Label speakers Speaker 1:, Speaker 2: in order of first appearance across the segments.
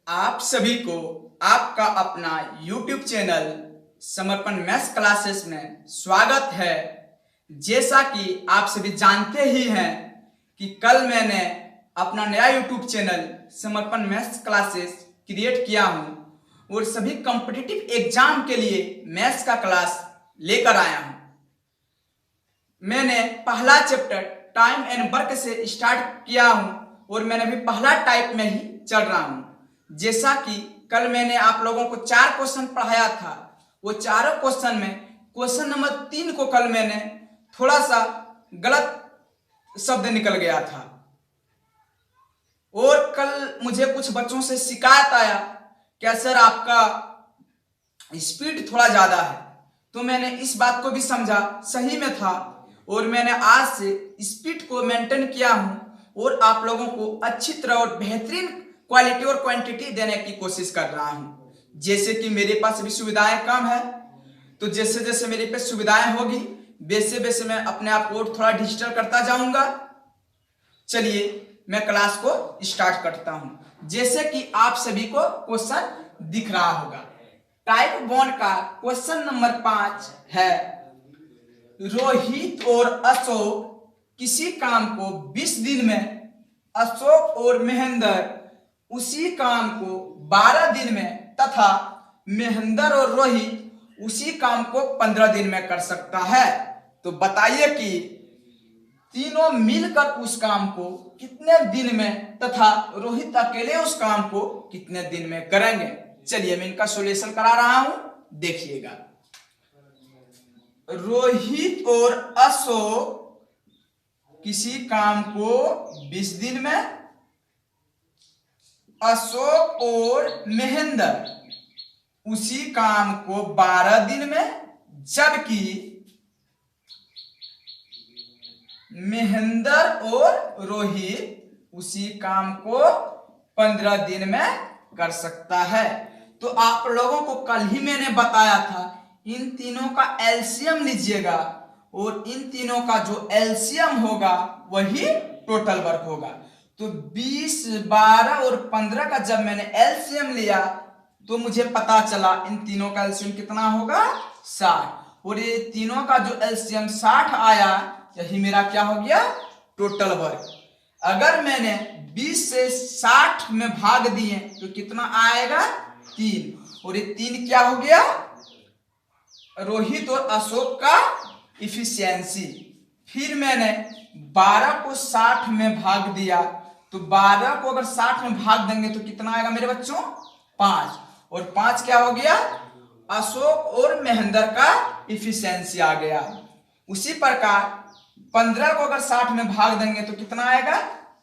Speaker 1: आप सभी को आपका अपना YouTube चैनल समर्पण मैथ्स क्लासेस में स्वागत है। जैसा कि आप सभी जानते ही हैं कि कल मैंने अपना नया YouTube चैनल समर्पण मैथ्स क्लासेस क्रिएट किया हूं और सभी कॉम्पिटिटिव एग्जाम के लिए मैथ्स का क्लास लेकर आया हूं। मैंने पहला चैप्टर टाइम एंड वर्क से स्टार्ट किया हूं और मैंने अभी पहला टाइप में ही चल रहा हूं। जैसा कि कल मैंने आप लोगों को 4 क्वेश्चन पढ़ाया था, वो चारों क्वेश्चन में क्वेश्चन नंबर 3 को कल मैंने थोड़ा सा गलत शब्द निकल गया था और कल मुझे कुछ बच्चों से शिकायत आया क्या सर आपका स्पीड थोड़ा ज्यादा है। तो मैंने इस बात को भी समझा, सही में था और मैंने आज से स्पीड को मेंटेन किया हूं और आप लोगों को अच्छी तरह और बेहतरीन क्वालिटी और क्वांटिटी देने की कोशिश कर रहा हूं। जैसे कि मेरे पास भी सुविधाएं कम है, तो जैसे जैसे मेरे पास सुविधाएं होगी वैसे वैसे मैं अपने आप को थोड़ा डिजिटल करता जाऊंगा। चलिए मैं क्लास को स्टार्ट करता हूं। जैसे कि आप सभी को क्वेश्चन दिख रहा होगा, टाइप 1 का क्वेश्चन नंबर 5 है, रोहित और अशोक किसी काम को 20 दिन में, अशोक और महेंद्र उसी काम को 12 दिन में तथा महेंद्र और रोहित उसी काम को 15 दिन में कर सकता है। तो बताइए कि तीनों मिलकर उस काम को कितने दिन में तथा रोहित अकेले उस काम को कितने दिन में करेंगे। चलिए मैं इनका सॉल्यूशन करा रहा हूं, देखिएगा। रोहित और अशोक किसी काम को 20 दिन में, अशोक और महेंद्र उसी काम को 12 दिन में, जबकि महेंद्र और रोहित उसी काम को 15 दिन में कर सकता है। तो आप लोगों को कल ही मैंने बताया था इन तीनों का एलसीएम लीजिएगा और इन तीनों का जो एलसीएम होगा वही टोटल वर्क होगा। तो 20, 12 और 15 का जब मैंने एलसीएम लिया तो मुझे पता चला इन तीनों का एलसीएम कितना होगा, 60। और ये तीनों का जो एलसीएम 60 आया, यही मेरा क्या हो गया, टोटल वर्क। अगर मैंने 20 से 60 में भाग दिए तो कितना आएगा, 3। और ये 3 क्या हो गया, रोहित और अशोक का इफिशियंसी। फिर मैंने 12 को 60 में भाग दिया, तो 12 को अगर 60 में भाग देंगे तो कितना आएगा मेरे बच्चों, 5। और 5 क्या हो गया, अशोक और महेंद्र का इफिशियंसी आ गया। उसी प्रकार 15 को अगर 60 में भाग देंगे तो कितना आएगा,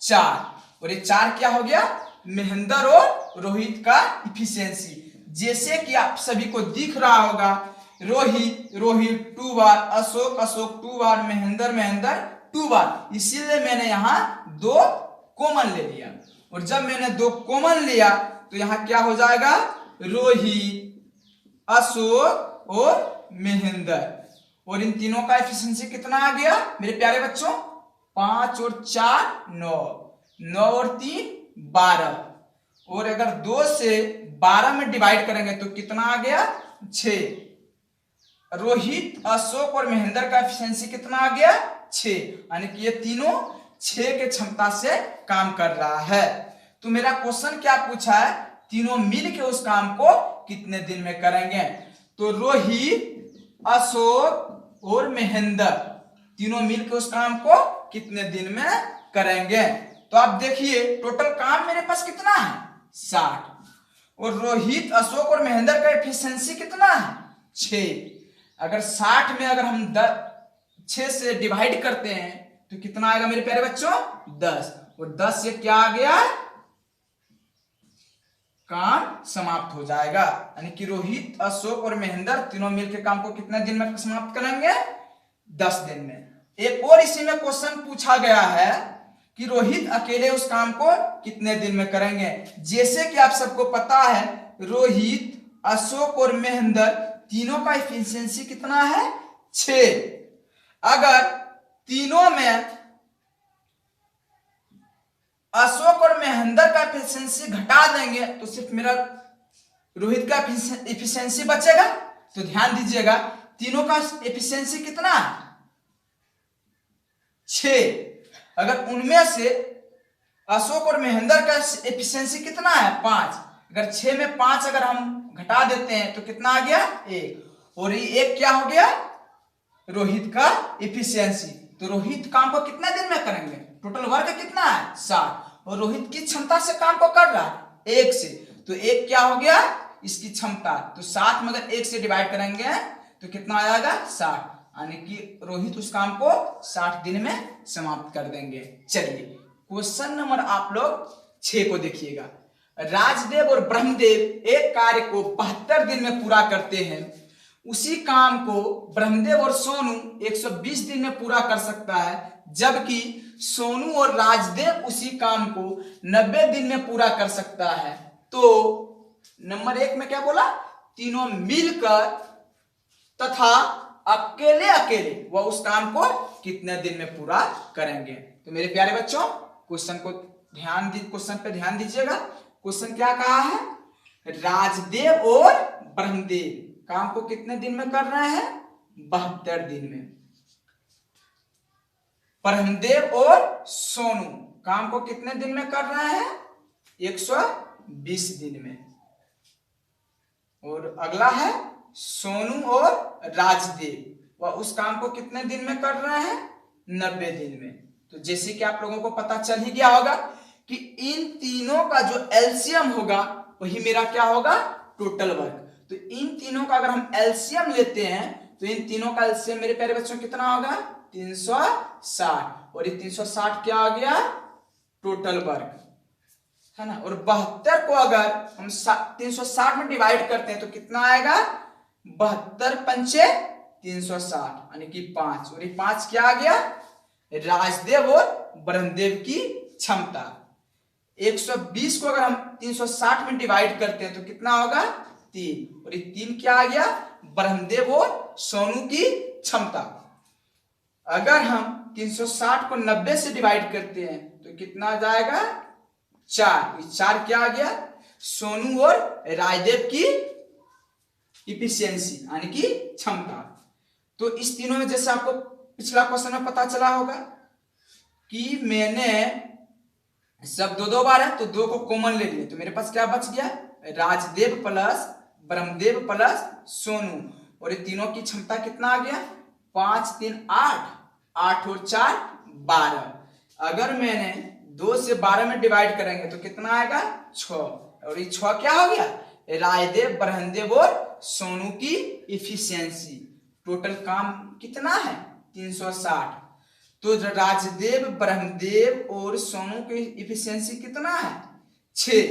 Speaker 1: 4। और ये 4 क्या हो गया, महेंद्र और रोहित का इफिशियंसी। जैसे कि आप सभी को दिख रहा होगा, रोहित 2 बार, अशोक 2 बार, महेंद्र 2 बार, इसीलिए मैंने यहां 2 कॉमन ले लिया। और जब मैंने 2 कॉमन लिया तो यहां क्या हो जाएगा, रोहित, अशोक और महेंद्र। और इन तीनों का एफिशिएंसी कितना आ गया मेरे प्यारे बच्चों, 5 और 4 9, 9 और 3 12। और अगर 2 से 12 में डिवाइड करेंगे तो कितना आ गया, 6। रोहित, अशोक और महेंद्र का एफिशिएंसी कितना आ गया, 6। यानी कि ये तीनों 6 के क्षमता से काम कर रहा है। तो मेरा क्वेश्चन क्या पूछा है, तीनों मिल के उस काम को कितने दिन में करेंगे। तो रोहित, अशोक और महेंद्र तीनों मिलकर उस काम को कितने दिन में करेंगे। तो आप देखिए टोटल काम मेरे पास कितना है, 60। और रोहित, अशोक और महेंद्र का एफिशिएंसी कितना है, 6। अगर 60 में अगर हम 6 से डिवाइड करते हैं तो कितना आएगा मेरे प्यारे बच्चों, 10। और 10 से क्या आ गया, काम समाप्त हो जाएगा। यानी कि रोहित, अशोक और महेंद्र तीनों मिलकर काम को कितने दिन में समाप्त करेंगे, 10 दिन में। एक और इसी में क्वेश्चन पूछा गया है कि रोहित अकेले उस काम को कितने दिन में करेंगे। जैसे कि आप सबको पता है रोहित, अशोक और महेंद्र तीनों का एफिशिएंसी कितना है, 6। अगर तीनों में अशोक और महेंद्र का एफिशिएंसी घटा देंगे तो सिर्फ मेरा रोहित का एफिशिएंसी बचेगा। तो ध्यान दीजिएगा, तीनों का एफिशिएंसी कितना है? 6। अगर उनमें से अशोक और महेंद्र का एफिशिएंसी कितना है? 5। अगर 6 में 5 अगर हम घटा देते हैं तो कितना आ गया? 1। और ये 1 क्या हो गया? रोहित का एफिशिएंसी। तो रोहित काम को कितने दिन में करेंगे? टोटल वर्क कितना है? 60। और रोहित की क्षमता से काम को कर रहा है 1 से, तो 1 क्या हो गया? इसकी क्षमता। तो 60 में अगर 1 से डिवाइड करेंगे तो कितना आ जाएगा? 60। यानी कि रोहित उस काम को 60 दिन में समाप्त कर देंगे। चलिए क्वेश्चन नंबर आप लोग 6 को देखिएगा। राजदेव और ब्रह्मदेव एक कार्य को 72 दिन में पूरा करते हैं। उसी काम को ब्रह्मदेव और सोनू 120 दिन में पूरा कर सकता है, जबकि सोनू और राजदेव उसी काम को 90 दिन में पूरा कर सकता है। तो नंबर 1 में क्या बोला? तीनों मिलकर तथा अकेले अकेले वह उस काम को कितने दिन में पूरा करेंगे। तो मेरे प्यारे बच्चों क्वेश्चन पे ध्यान दीजिएगा। क्वेश्चन क्या कहा है? राजदेव और ब्रह्मदेव काम को कितने दिन में कर रहे हैं? 72 दिन में। ब्रह्मदेव और सोनू काम को कितने दिन में कर रहे हैं? 120 दिन में। और अगला है सोनू और राजदेव, वह उस काम को कितने दिन में कर रहे हैं? 90 दिन में। तो जैसे कि आप लोगों को पता चल ही गया होगा कि इन तीनों का जो एलसीएम होगा वही मेरा क्या होगा? Total work. तो इन तीनों का अगर हम एलसीएम लेते हैं तो इन तीनों का एलसीएम मेरे प्यारे बच्चों कितना होगा? 360। और ये 360 क्या आ गया? टोटल वर्क, है ना। और 72 को अगर हम 360 में डिवाइड करते हैं तो कितना आएगा? 72 पंचे 360 यानी कि 5। और ये 5 क्या आ गया? राजदेव और ब्रह्मदेव की क्षमता। 120 को अगर हम 360 में डिवाइड करते हैं तो कितना होगा? 3। और ये 3 क्या आ गया? ब्रह्मदेव और सोनू की क्षमता। अगर हम 360 को 90 से डिवाइड करते हैं तो कितना आ जाएगा? 4। 4 क्या आ गया? सोनू और राजदेव की इफिशियंसी यानी कि क्षमता। तो इस तीनों में जैसे आपको पिछला क्वेश्चन में पता चला होगा कि मैंने सब 2 बार है तो 2 को कॉमन ले लिए, तो मेरे पास क्या बच गया? Rajdev plus Brahmadev plus Sonu. और ये तीनों की क्षमता कितना आ गया? 5 3 8, 8 और 4 12। अगर मैंने 2 से 12 में डिवाइड करेंगे तो कितना आएगा? 6। और ये 6 क्या हो गया? राजदेव ब्रह्मदेव और सोनू की इफिशियंसी। टोटल काम कितना है? 360। तो राजदेव ब्रह्मदेव और सोनू की इफिशियंसी कितना है? 6।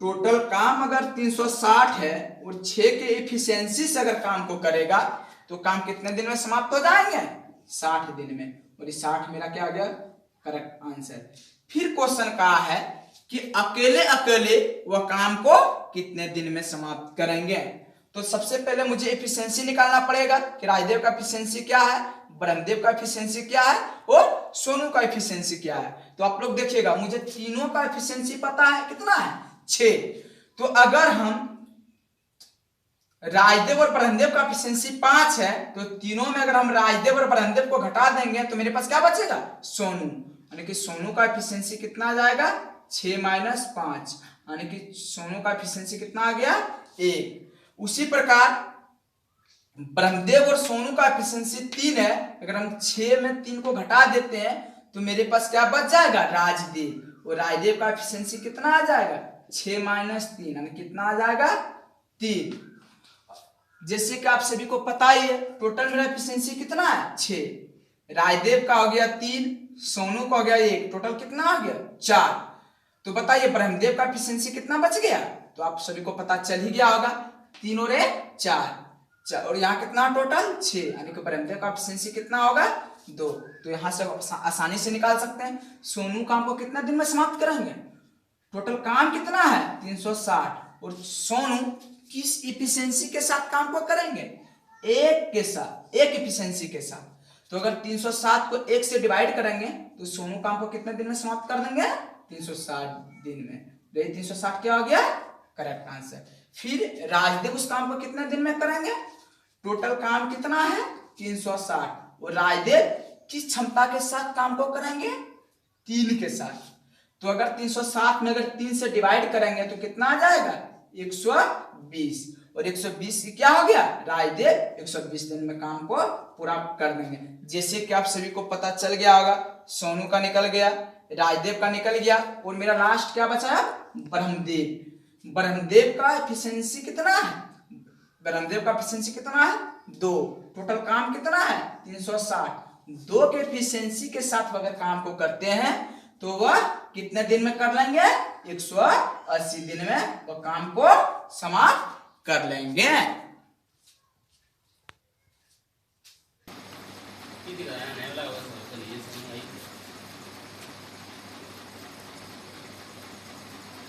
Speaker 1: टोटल काम अगर 360 है और 6 के इफिशियंसी से अगर काम को करेगा तो काम कितने दिन में समाप्त हो जाएंगे? 60 दिन में। और ये 60 मेरा क्या आ गया? Correct answer. फिर क्वेश्चन कहा है कि अकेले अकेले वह काम को कितने दिन में समाप्त करेंगे। तो सबसे पहले मुझे एफिशिएंसी निकालना पड़ेगा कि राजदेव का एफिशिएंसी क्या है, ब्रह्मदेव का एफिशिएंसी क्या है और सोनू का एफिशिएंसी क्या है। तो आप लोग देखिएगा, मुझे तीनों का एफिशिएंसी पता है, कितना है? 6। तो अगर हम राजदेव और ब्रह्मदेव का एफिशिएंसी 5 है तो तीनों में अगर हम राजदेव और ब्रह्मदेव को घटा देंगे तो मेरे पास क्या बचेगा? सोनू। यानी कि सोनू का एफिशिएंसी कितना आ जाएगा? 6 माइनस 5, यानी कि सोनू का एफिशिएंसी कितना आ गया? 1। उसी प्रकार ब्रह्मदेव और सोनू का एफिशिएंसी 3 है। अगर हम 6 में 3 को घटा देते हैं तो मेरे पास क्या बच जाएगा? राजदेव। और राजदेव का एफिशिएंसी कितना आ जाएगा? 6 माइनस 3, यानी कितना आ जाएगा? 3। जैसे कि आप सभी को पता ही है टोटल मेरा एफिशिएंसी कितना है? 6। राजदेव का हो गया 3, सोनू का हो गया 1, टोटल कितना आ गया? 4। तो बताइए ब्रह्मदेव का एफिशिएंसी कितना बच गया? तो आप सभी को पता चल ही गया होगा, 3 और 4, और यहाँ कितना टोटल? 6, यानी कि ब्रह्मदेव का एफिशिएंसी कितना होगा? 2। तो यहाँ से आसानी से निकाल सकते हैं। सोनू काम को कितना दिन में समाप्त करेंगे? टोटल काम कितना है? 360। और सोनू किस इफिशियंसी के साथ काम को करेंगे? 1 के साथ, 1 इफिशियंसी के साथ। तो अगर 360 को 1 से डिवाइड करेंगे तो सोनू काम को कितने दिन में समाप्त कर देंगे? 360 दिन में। तो 360 क्या हो गया करेक्ट आंसर। फिर राजदेव उस काम को कितने दिन में करेंगे? टोटल काम कितना है 360 और राजदेव किस क्षमता के साथ काम को करेंगे? 3 के साथ। तो अगर 360 में अगर 3 से डिवाइड करेंगे तो कितना आ जाएगा 120 और 120 क्या हो गया राजदेव 120 दिन में काम को पूरा कर देंगे। जैसे कि आप सभी को पता चल गया होगा सोनू का निकल गया, राजदेव का निकल गया और मेरा लास्ट क्या बचा है ब्रह्मदेव। ब्रह्मदेव का एफिशिएंसी कितना है? ब्रह्मदेव का एफिशिएंसी कितना है 2। टोटल काम कितना है 360। 2 के एफिशिएंसी के साथ अगर काम को करते हैं तो वह कितने दिन में कर लेंगे 180 दिन में वह काम को समाप्त कर लेंगे।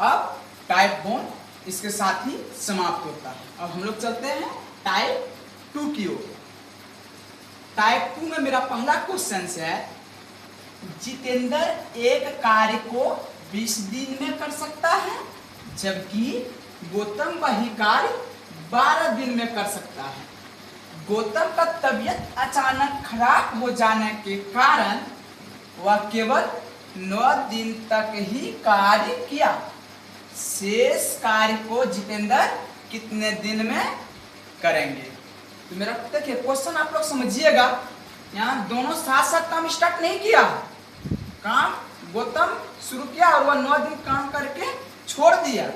Speaker 1: अब टाइप 1 इसके साथ ही समाप्त होता है। अब हम लोग चलते हैं टाइप 2 की ओर। टाइप 2 में मेरा पहला क्वेश्चन है जितेंद्र एक कार्य को 20 दिन में कर सकता है जबकि गौतम वही कार्य 12 दिन में कर सकता है। गौतम का तबीयत अचानक खराब हो जाने के कारण वह केवल 9 दिन तक ही कार्य किया। शेष कार्य को जितेंद्र कितने दिन में करेंगे? तो मेरा देखिए क्वेश्चन आप लोग समझिएगा, यहाँ दोनों साथ साथ काम स्टार्ट नहीं किया। काम गौतम शुरू किया और वह 9 दिन काम करके छोड़ दिया।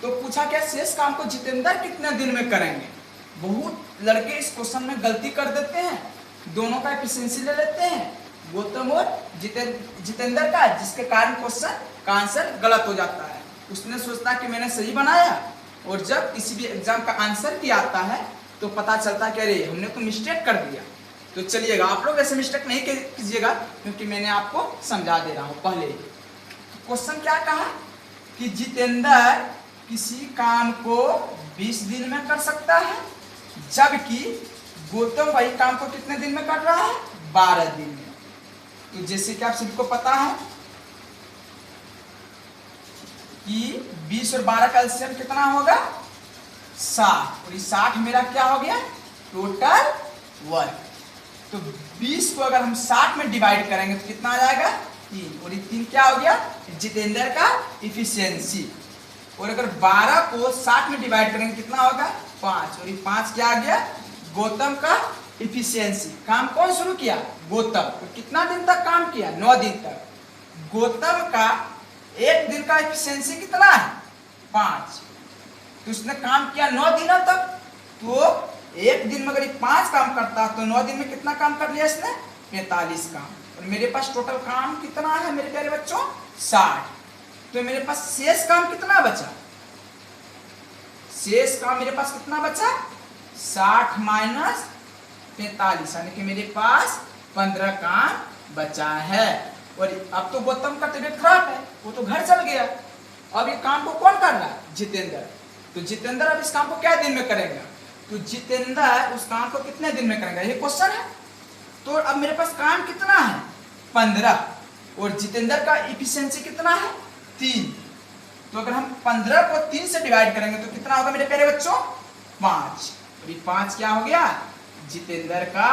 Speaker 1: तो पूछा क्या शेष काम को जितेंद्र कितने दिन में करेंगे? बहुत लड़के इस क्वेश्चन में गलती कर देते हैं, दोनों का एफिशिएंसी ले लेते हैं गौतम और जितेंद्र का, जिसके कारण क्वेश्चन का आंसर गलत हो जाता है। उसने सोचता कि मैंने सही बनाया और जब किसी भी एग्जाम का आंसर की आता है तो पता चलता कि अरे हमने तो मिस्टेक कर दिया। तो चलिएगा आप लोग ऐसे मिस्टेक नहीं कीजिएगा क्योंकि मैंने आपको समझा दे रहा हूं पहले। तो क्वेश्चन क्या कहा कि जितेंद्र किसी काम को 20 दिन में कर सकता है जबकि गौतम वही काम को कितने दिन में कर रहा है 12 दिन में। तो जैसे कि आप सभी को पता है कि 20 और 12 का एलसीएम कितना होगा 60 और ये 60 मेरा क्या हो गया टोटल वर्क। तो 20 को अगर हम 60 में डिवाइड करेंगे तो कितना आ जाएगा 3 और ये 3 क्या हो गया जितेंद्र का इफिशियंसी। और अगर 12 को 60 में डिवाइड करेंगे कितना होगा 5 और ये 5 क्या आ गया गौतम का इफिशियंसी। काम कौन शुरू किया गौतम। तो कितना दिन तक काम किया 9 दिन तक। गौतम का एक दिन का एफिशिएंसी कितना है 5। तो उसने काम किया 9 दिनों तक। तो एक दिन में अगर 5 काम करता तो 9 दिन में कितना काम कर लिया इसने 45 काम। और मेरे पास टोटल काम कितना है मेरे प्यारे बच्चों 60। तो मेरे पास शेष काम कितना बचा शेष काम मेरे पास कितना बचा 60 माइनस 45 यानी कि मेरे पास 15 काम बचा है। और अब तो गौतम का तबीयत खराब है वो तो घर चल गया। अब ये काम को कौन कर रहा है जितेंद्र। तो जितेंद्र अब इस काम को क्या दिन में करेगा। तो जितेंद्र उस काम को कितने दिन में करेगा ये क्वेश्चन है। तो अब मेरे पास काम कितना है 15 और जितेंद्र का इफिशिएंसी कितना है 3। तो अगर हम 15 को 3 से डिवाइड करेंगे तो कितना होगा मेरे प्यारे बच्चों 5 और ये 5 क्या हो गया जितेंद्र का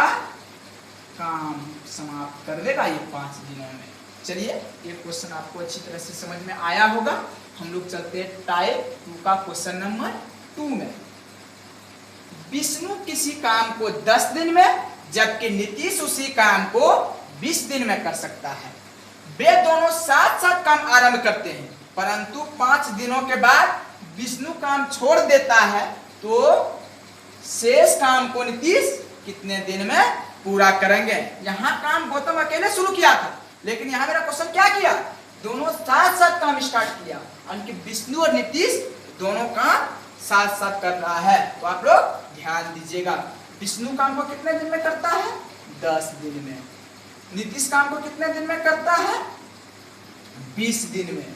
Speaker 1: काम समाप्त कर देगा ये 5 दिनों में। चलिए ये क्वेश्चन आपको अच्छी तरह से समझ में आया होगा। हम लोग चलते हैं टाइप 2 का क्वेश्चन नंबर 2 में। विष्णु किसी काम को 10 दिन में जबकि नीतीश उसी काम को 20 दिन में कर सकता है। वे दोनों साथ साथ काम आरंभ करते हैं परंतु 5 दिनों के बाद विष्णु काम छोड़ देता है। तो शेष काम को नीतीश कितने दिन में पूरा करेंगे। यहाँ काम गौतम अकेले शुरू किया था लेकिन यहाँ मेरा क्वेश्चन क्या किया दोनों साथ साथ काम स्टार्ट किया यानी कि विष्णु और नीतीश दोनों काम साथ साथ कर रहा है। तो आप लोग ध्यान दीजिएगा विष्णु काम को कितने दिन में करता है 10 दिन में। नीतीश काम को कितने दिन में करता है 20 दिन में।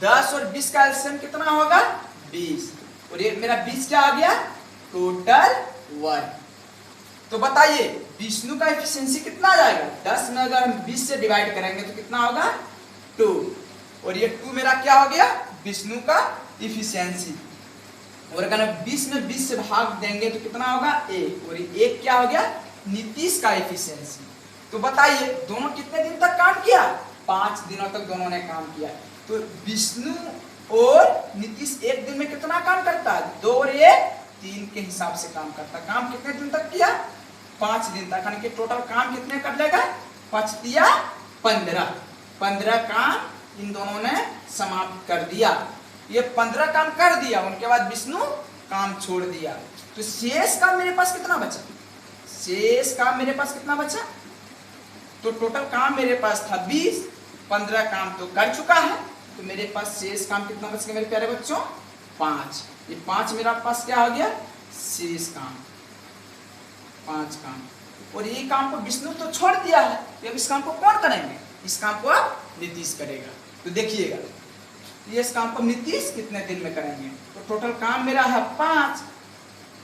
Speaker 1: 10 और 20 का एलसीएम कितना होगा 20 और ये मेरा 20 क्या आ गया टोटल वर्क। तो बताइए विष्णु का एफिशिएंसी कितना आ जाएगा 10 में अगर हम 20 से डिवाइड करेंगे तो कितना होगा 2 और ये 2 मेरा क्या हो गया, विष्णु का इफिशियंसी। और अगर 20 में 20 से भाग देंगे तो कितना होगा 1, और ये 1 क्या हो गया, नीतीश का इफिशियंसी। तो बताइए दोनों कितने दिन तक काम किया, 5 दिनों तक दोनों ने काम किया। तो विष्णु और नीतीश एक दिन में कितना काम करता है, 2 और 1 3 के हिसाब से काम करता है। काम कितने दिन तक किया, 5 दिन तक, यानी कि टोटल काम कितने कर लेगा, 5 दिया 15 काम इन दोनों ने समाप्त कर दिया। ये 15 काम कर दिया, उनके बाद विष्णु काम छोड़ दिया। तो शेष काम मेरे पास कितना बचा, शेष काम मेरे पास कितना बचा, तो टोटल काम मेरे पास था 20, 15 काम तो कर चुका है, तो मेरे पास शेष काम कितना बच गया मेरे प्यारे बच्चों, 5। ये 5 मेरा पास क्या हो गया, शेष काम, 5 काम। और ये काम को विष्णु तो छोड़ दिया है, तो अब इस काम को कौन करेंगे, इस काम को नीतीश करेगा। तो देखिएगा ये इस काम को नीतीश कितने दिन में करेंगे, तो टोटल काम मेरा है 5,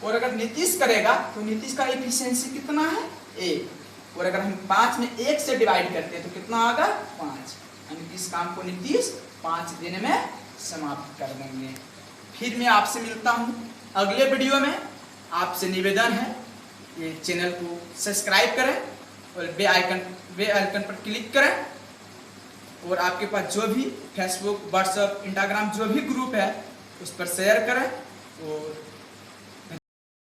Speaker 1: और अगर नीतीश करेगा तो नीतीश का एफिशिएंसी कितना है 1, और अगर हम 5 में 1 से डिवाइड करते हैं तो कितना आएगा 5, यानी इस काम को नीतीश 5 दिन में समाप्त कर देंगे। फिर मैं आपसे मिलता हूँ अगले वीडियो में। आपसे निवेदन है ये चैनल को सब्सक्राइब करें और बेल आइकन पर क्लिक करें, और आपके पास जो भी फेसबुक, व्हाट्सएप, इंस्टाग्राम जो भी ग्रुप है उस पर शेयर करें, और